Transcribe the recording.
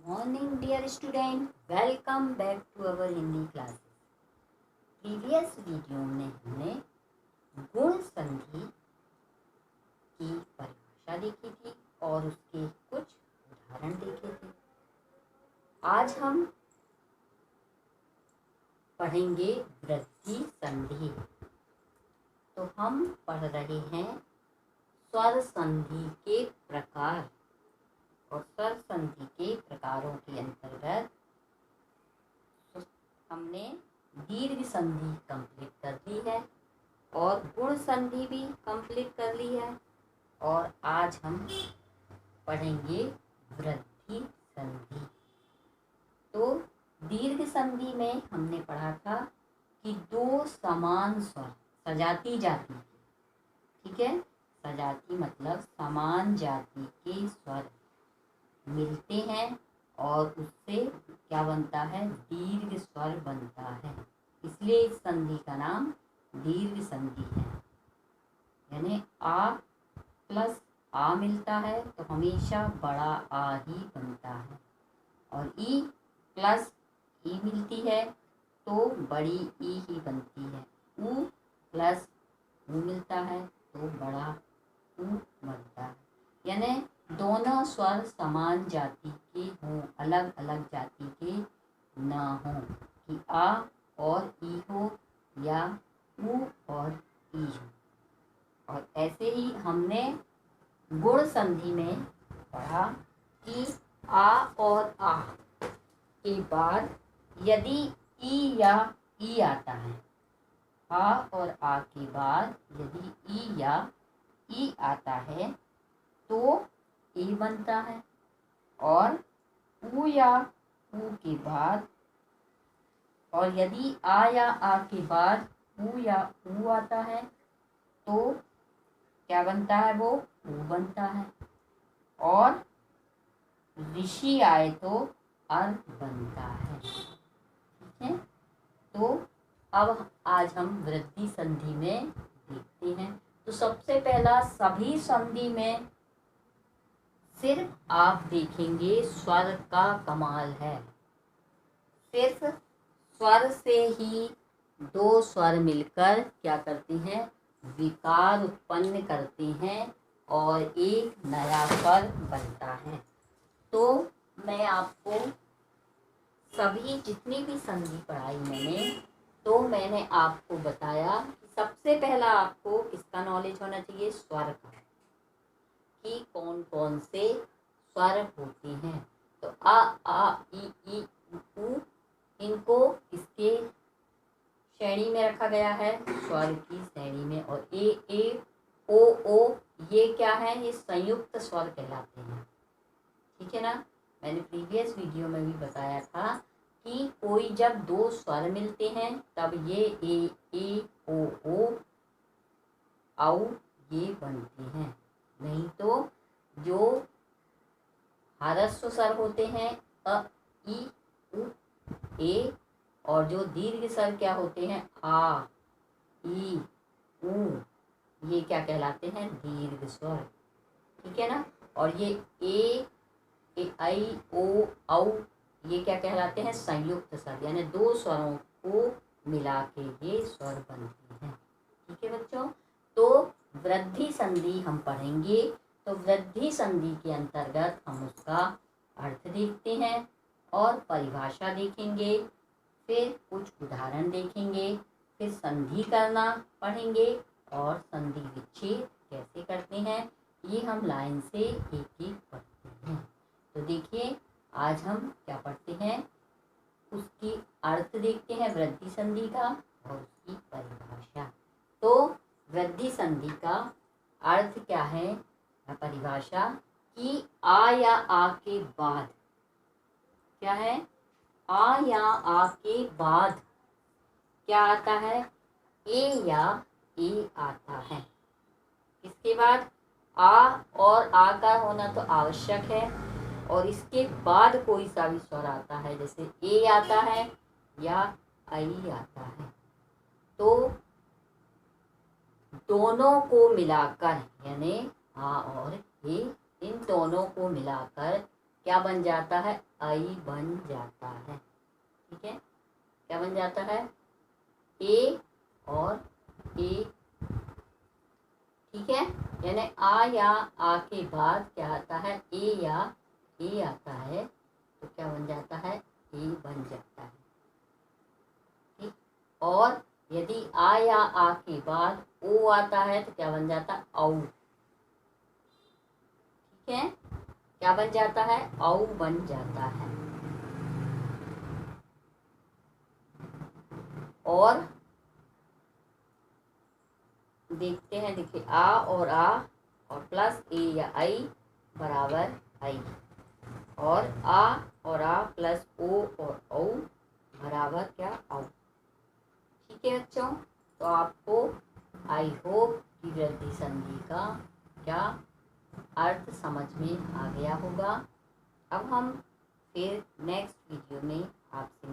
Morning, dear student. Welcome back to our Hindi classes. Previous video में हमने गुण संधि की परिभाषा देखी थी और उसके कुछ उदाहरण देखे थे। आज हम पढ़ेंगे वृद्धि संधि। तो हम पढ़ रहे हैं स्वर संधि के प्रकार और स्वर संधि के प्रकारों के अंतर्गत हमने दीर्घ संधि कंप्लीट कर ली है और गुण संधि भी कंप्लीट कर ली है और आज हम पढ़ेंगे वृद्धि संधि। तो दीर्घ संधि में हमने पढ़ा था कि दो समान स्वर सजाती जाति, ठीक है, सजाती मतलब समान जाति के स्वर मिलते हैं और उससे क्या बनता है, दीर्घ स्वर बनता है। इसलिए इस संधि का नाम दीर्घ संधि है। यानी आ प्लस आ मिलता है तो हमेशा बड़ा आ ही बनता है और ई प्लस ई मिलती है तो बड़ी ई ही बनती है। ऊ प्लस ऊ मिलता है तो बड़ा ऊ बनता है। यानी दोनों स्वर समान जाति के हों, अलग अलग जाति के ना हों, कि आ और ई हो या ऊ और ई हो। और ऐसे ही हमने गुण संधि में पढ़ा कि आ और आ के बाद यदि ई या ई आता है, आ और आ के बाद यदि ई या ई आता है तो ए बनता है और ऊ या ऊ के बाद और यदि आ या आ के बाद ऊ या ऊ आता है तो क्या बनता है, वो ऊ बनता है और ऋषि आए तो अर बनता है। ठीक है, तो अब आज हम वृद्धि संधि में देखते हैं। तो सबसे पहला सभी संधि में सिर्फ आप देखेंगे स्वर का कमाल है। सिर्फ स्वर से ही दो स्वर मिलकर क्या करते हैं, विकार उत्पन्न करते हैं और एक नया स्वर बनता है। तो मैं आपको सभी जितनी भी संधि पढ़ाई मैंने आपको बताया कि सबसे पहला आपको किसका नॉलेज होना चाहिए, स्वर का, कि कौन कौन से स्वर होते हैं। तो आ ई ऊ इनको किसके श्रेणी में रखा गया है, स्वर की श्रेणी में। और ए ओ ये क्या है, ये संयुक्त स्वर कहलाते हैं। ठीक है ना, मैंने प्रीवियस वीडियो में भी बताया था कि कोई जब दो स्वर मिलते हैं तब ये ए ओ औ ये बनते हैं। नहीं तो जो ह्रस्व स्वर होते हैं अ ई उ ए, और जो दीर्घ स्वर क्या होते हैं, आ ई उ, ये क्या कहलाते हैं, दीर्घ स्वर। ठीक है ना, और ये ए आई ओ औ ये क्या कहलाते हैं, संयुक्त स्वर। यानी दो स्वरों को मिला के ये स्वर बनते हैं। ठीक है बच्चों, तो वृद्धि संधि हम पढ़ेंगे। तो वृद्धि संधि के अंतर्गत हम उसका अर्थ देखते हैं और परिभाषा देखेंगे, फिर कुछ उदाहरण देखेंगे, फिर संधि करना पढ़ेंगे और संधि विच्छेद कैसे करते हैं ये हम लाइन से एक एक पढ़ते हैं। तो देखिए आज हम क्या पढ़ते हैं, उसकी अर्थ देखते हैं वृद्धि संधि का और उसकी परिभाषा। तो वृद्धि संधि का अर्थ क्या है, परिभाषा, कि आ या आ के बाद क्या है, आ या आ के बाद क्या आता है, ए या ए आता है। इसके बाद आ और आ का होना तो आवश्यक है और इसके बाद कोई सा भी स्वर आता है, जैसे ए आता है या आई आता है, तो दोनों को मिलाकर यानी आ और ए, इन दोनों को मिलाकर क्या बन जाता है, आई बन जाता है। ठीक है, क्या बन जाता है, ए और ए। ठीक है, यानी आ या आ के बाद क्या आता है, ए या ए आता है, तो क्या बन जाता है, ए बन जाता है। ठीक, और यदि आ या आ के बाद ओ आता है तो क्या बन जाता है, औ। ठीक है, क्या बन जाता है, औ बन जाता है। और देखते हैं, देखिए आ और प्लस ए या आई बराबर आई, और आ प्लस ओ और औ बराबर क्या, औ। ठीक है बच्चों, तो आपको आई होप कि वृद्धि संधि का क्या अर्थ समझ में आ गया होगा। अब हम फिर नेक्स्ट वीडियो में आपसे